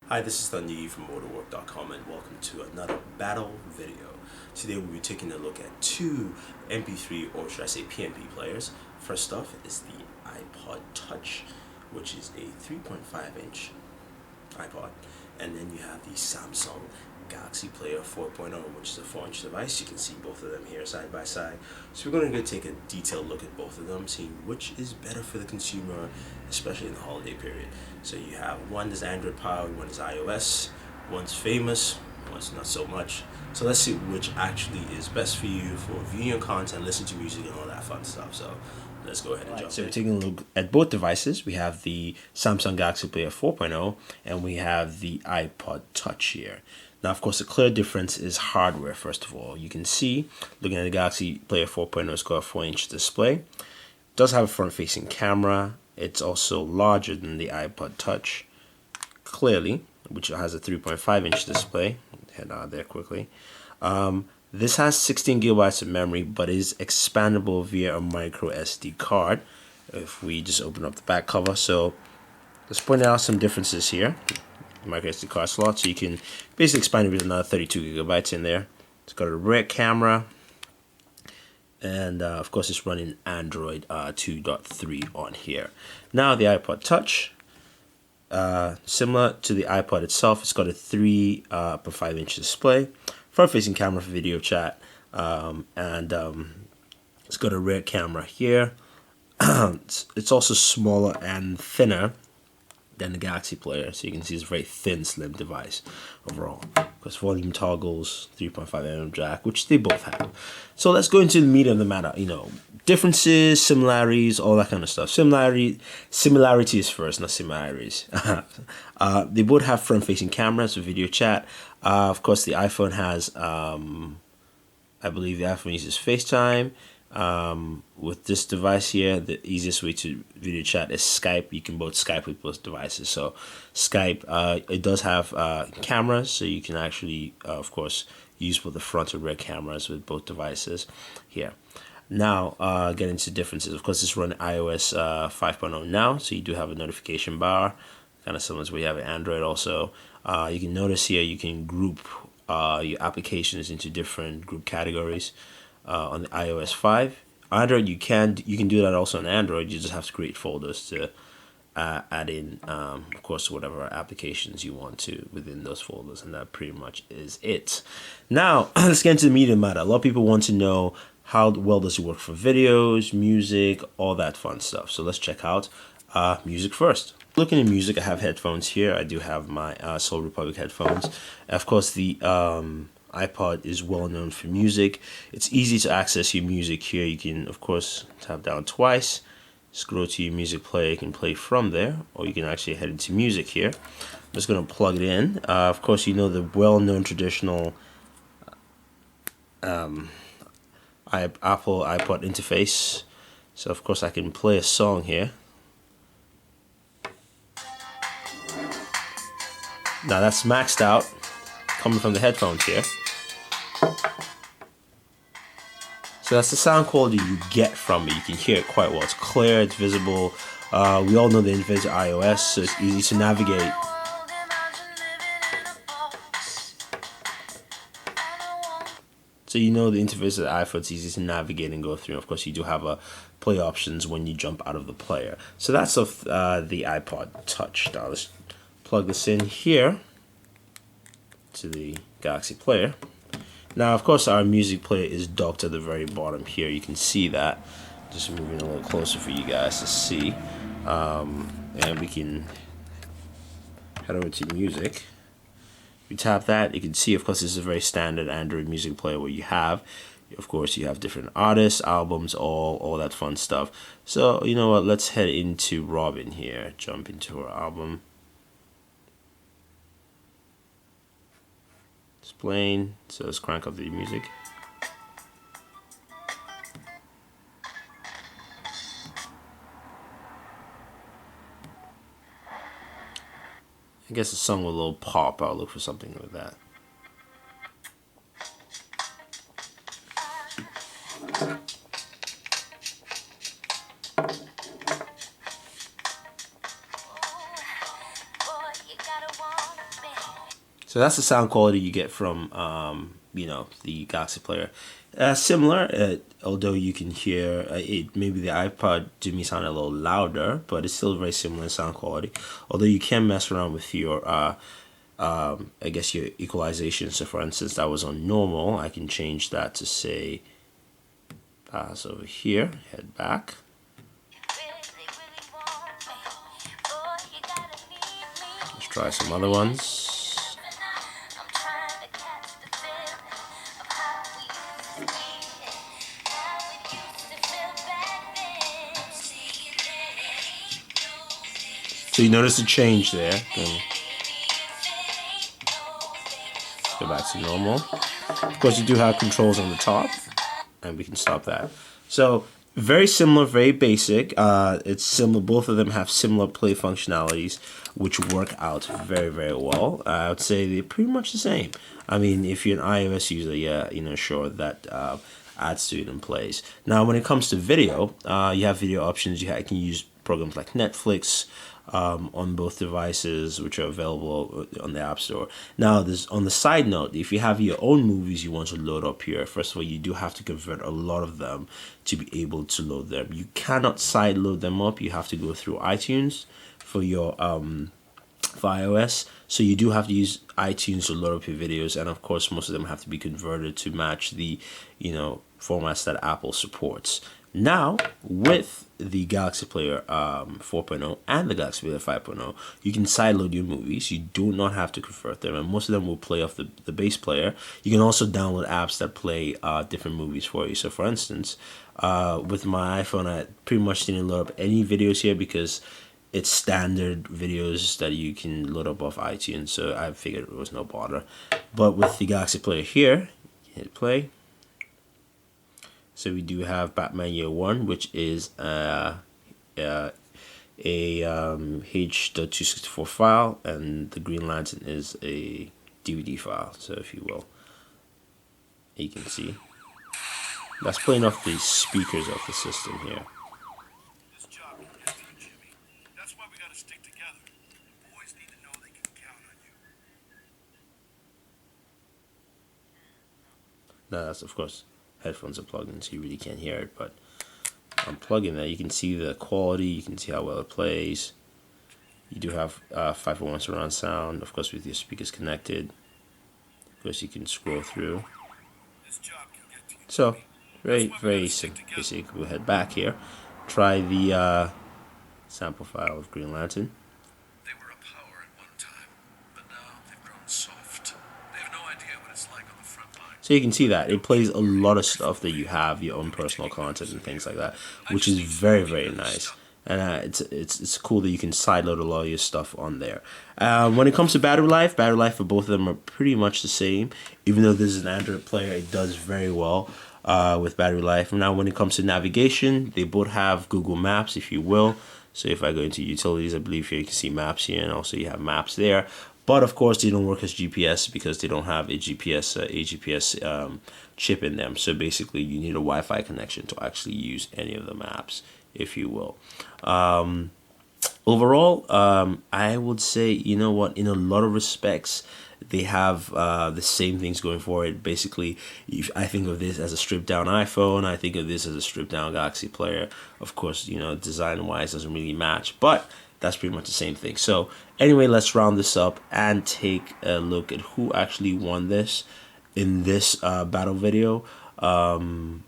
Hi, this is Thunder from Booredatwork.com and welcome to another battle video. Today we'll be taking a look at two MP3 or should I say PMP players. First off is the iPod Touch, which is a 3.5-inch iPod, and then you have the Samsung Galaxy Player 4.0, which is a 4-inch device. You can see both of them here side by side. So we're going to take a detailed look at both of them, seeing which is better for the consumer, especially in the holiday period. So you have one is Android powered, one is iOS, one's famous, one's not so much. So let's see which actually is best for you for viewing your content, listening to music, and all that fun stuff. So let's go ahead and jump in. So we're taking a look at both devices. We have the Samsung Galaxy Player 4.0 and we have the iPod Touch here. Now, of course, the clear difference is hardware, first of all. You can see, looking at the Galaxy Player 4.0, it's got a 4-inch display. It does have a front-facing camera. It's also larger than the iPod Touch, clearly, which has a 3.5-inch display. Head out there quickly. This has 16 gigabytes of memory, but is expandable via a microSD card. If we just open up the back cover, so let's point out some differences here. MicroSD card slot, so you can basically expand it with another 32 gigabytes in there. It's got a rear camera, and of course it's running Android 2.3 on here. Now the iPod Touch, similar to the iPod itself, it's got a 3.5-inch display, front-facing camera for video chat, and it's got a rear camera here. It's also smaller and thinner than the Galaxy Player, so you can see it's a very thin, slim device overall. Because volume toggles, 3.5mm jack, which they both have. So let's go into the meat of the matter. You know, differences, similarities, all that kind of stuff. Similarities first, not similarities. They both have front-facing cameras for video chat. Of course, the iPhone has, I believe the iPhone uses FaceTime. With this device here, the easiest way to video chat is Skype. You can both Skype with both devices. So Skype, it does have cameras, so you can actually, of course, use both the front and rear cameras with both devices here. Now, get into differences. Of course, it's running iOS 5.0 now, so you do have a notification bar, kind of similar to what you have in Android also. You can notice here you can group your applications into different group categories. On the iOS 5. Android, you can do that also on Android. You just have to create folders to add in, of course, whatever applications you want to within those folders, and that pretty much is it. Now, let's get into the meat of the matter. A lot of people want to know how well does it work for videos, music, all that fun stuff. So let's check out music first. Looking at music, I have headphones here. I do have my Soul Republic headphones. Of course, the iPod is well known for music. It's easy to access your music here. You can, of course, tap down twice, scroll to your music player. You can play from there, or you can actually head into music here. I'm just going to plug it in. Of course, you know the well-known traditional Apple iPod interface. So, of course, I can play a song here. Now, that's maxed out, coming from the headphones here. So that's the sound quality you get from it. You can hear it quite well. It's clear, it's visible. We all know the interface of iOS, so it's easy to navigate. So you know the interface of the iPhone, it's easy to navigate and go through. Of course, you do have play options when you jump out of the player. So that's of the iPod Touch. Now let's plug this in here to the Galaxy Player. Now, of course, our music player is docked at the very bottom here. You can see that. Just moving a little closer for you guys to see. And we can head over to music. If you tap that, you can see, of course, this is a very standard Android music player where you have, of course, you have different artists, albums, all that fun stuff. So, you know what, let's head into Robin here. Jump into her album. It's playing, so let's crank up the music. I guess the song will a little pop. I'll look for something like that. So that's the sound quality you get from you know, the Galaxy player. Similar, although you can hear it. Maybe the iPod to me sound a little louder, but it's still very similar in sound quality. Although you can mess around with your I guess your equalization. So for instance, that was on normal. I can change that to say pass over here, head back. Let's try some other ones. So you notice the change there. Go back to normal. Of course, you do have controls on the top, and we can stop that. So very similar, very basic. It's similar. Both of them have similar play functionalities, which work out very, very well. I would say they're pretty much the same. I mean, if you're an iOS user, yeah, you know, sure, that adds to it and plays. Now, when it comes to video, you have video options. You can use programs like Netflix on both devices, which are available on the App Store. Now, there's on the side note, if you have your own movies you want to load up here, first of all, you do have to convert a lot of them to be able to load them. You cannot side load them up. You have to go through iTunes for your for iOS. So you do have to use iTunes to load up your videos, and of course, most of them have to be converted to match the, you know, formats that Apple supports. Now, with the Galaxy Player 4.0 and the Galaxy Player 5.0, you can sideload your movies. You do not have to convert them, and most of them will play off the base player. You can also download apps that play different movies for you. So, for instance, with my iPhone, I pretty much didn't load up any videos here because it's standard videos that you can load up off iTunes, so I figured it was no bother. But with the Galaxy Player here, hit play. So we do have Batman Year One, which is a H.264 file, and the Green Lantern is a DVD file. So if you will, you can see that's playing off the speakers of the system here. This job will get through, Jimmy. That's why we gotta stick together. Boys need to know they can count on you. Now that's, of course, headphones are plugged in, so you really can't hear it, but I'm plugging that. You can see the quality, you can see how well it plays. You do have 5.1 surround sound, of course, with your speakers connected. Of course, you can scroll through. So, very, very basic. We'll head back here. Try the sample file of Green Lantern. They were a power at one time, but now they've grown soft. They have no idea what it's like on the front line. So you can see that it plays a lot of stuff that you have, your own personal content and things like that, which is very, very nice. And it's cool that you can sideload a lot of your stuff on there. When it comes to battery life for both of them are pretty much the same. Even though this is an Android player, it does very well with battery life. Now, when it comes to navigation, they both have Google Maps, if you will. So if I go into utilities, I believe here you can see Maps here, and also you have Maps there. But of course, they don't work as GPS because they don't have a GPS chip in them. So basically, you need a Wi-Fi connection to actually use any of the maps, if you will. Overall, I would say, you know what, in a lot of respects, they have the same things going for it. Basically, if I think of this as a stripped down iPhone, I think of this as a stripped down Galaxy player. Of course, you know, design wise doesn't really match, but that's pretty much the same thing. So anyway, let's round this up and take a look at who actually won this in this battle video. I'm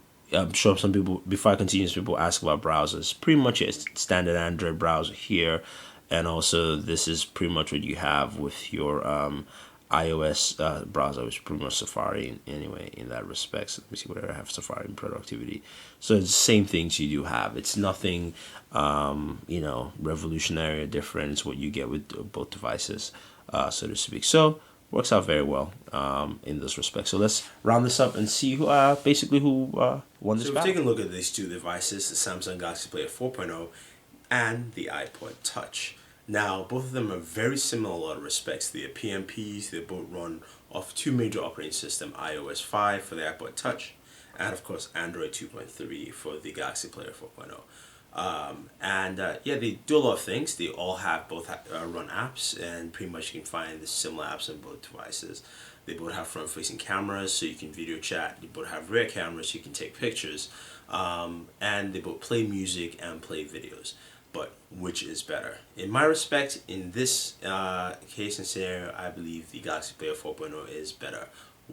sure some people, before I continue, people ask about browsers. Pretty much it's standard Android browser here, and also this is pretty much what you have with your iOS browser, which is pretty much Safari anyway in that respect. So let me see where I have Safari and productivity. So it's the same things you do have. It's nothing you know, revolutionary or different. It's what you get with both devices, so to speak. So works out very well in this respect. So let's round this up and see who basically who won this battle. So we're taking a look at these two devices, the Samsung Galaxy Player 4.0 and the iPod Touch. Now, both of them are very similar in a lot of respects. They are PMPs. They both run off two major operating systems, iOS 5 for the iPod Touch, and of course Android 2.3 for the Galaxy Player 4.0. Yeah, they do a lot of things. They all have both run apps, and pretty much you can find the similar apps on both devices. They both have front-facing cameras, so you can video chat. They both have rear cameras, so you can take pictures. And they both play music and play videos. But which is better? In my respect, in this case and scenario, I believe the Galaxy Player 4.0 is better.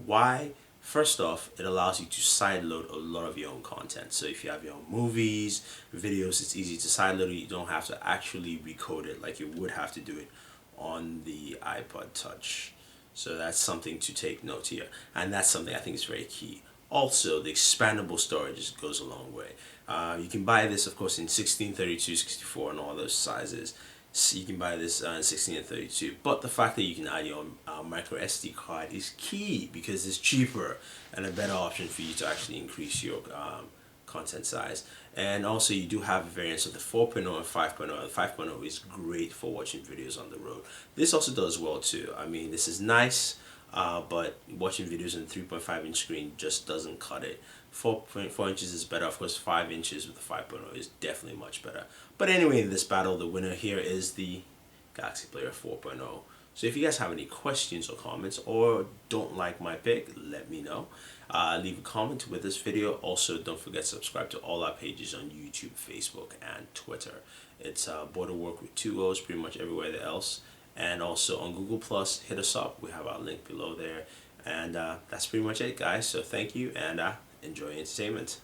Why? First off, it allows you to sideload a lot of your own content. So if you have your own movies, videos, it's easy to sideload it. You don't have to actually recode it like you would have to do it on the iPod Touch. So that's something to take note here. And that's something I think is very key. Also, the expandable storage goes a long way. You can buy this, of course, in 16, 32, 64, and all those sizes. So you can buy this in 16 and 32. But the fact that you can add your own microSD card is key because it's cheaper and a better option for you to actually increase your content size. And also you do have variants of the 4.0 and 5.0. The 5.0 is great for watching videos on the road. This also does well too. I mean, this is nice, but watching videos on a 3.5-inch screen just doesn't cut it. 4.4 inches is better. Of course, 5 inches with the 5.0 is definitely much better. But anyway, in this battle, the winner here is the Galaxy Player 4.0. So if you guys have any questions or comments or don't like my pick, let me know. Leave a comment with this video. Also, don't forget to subscribe to all our pages on YouTube, Facebook, and Twitter. It's Booredatwork with 2 O's pretty much everywhere else. And also on Google+, hit us up. We have our link below there. And that's pretty much it, guys. So thank you, and enjoy entertainment.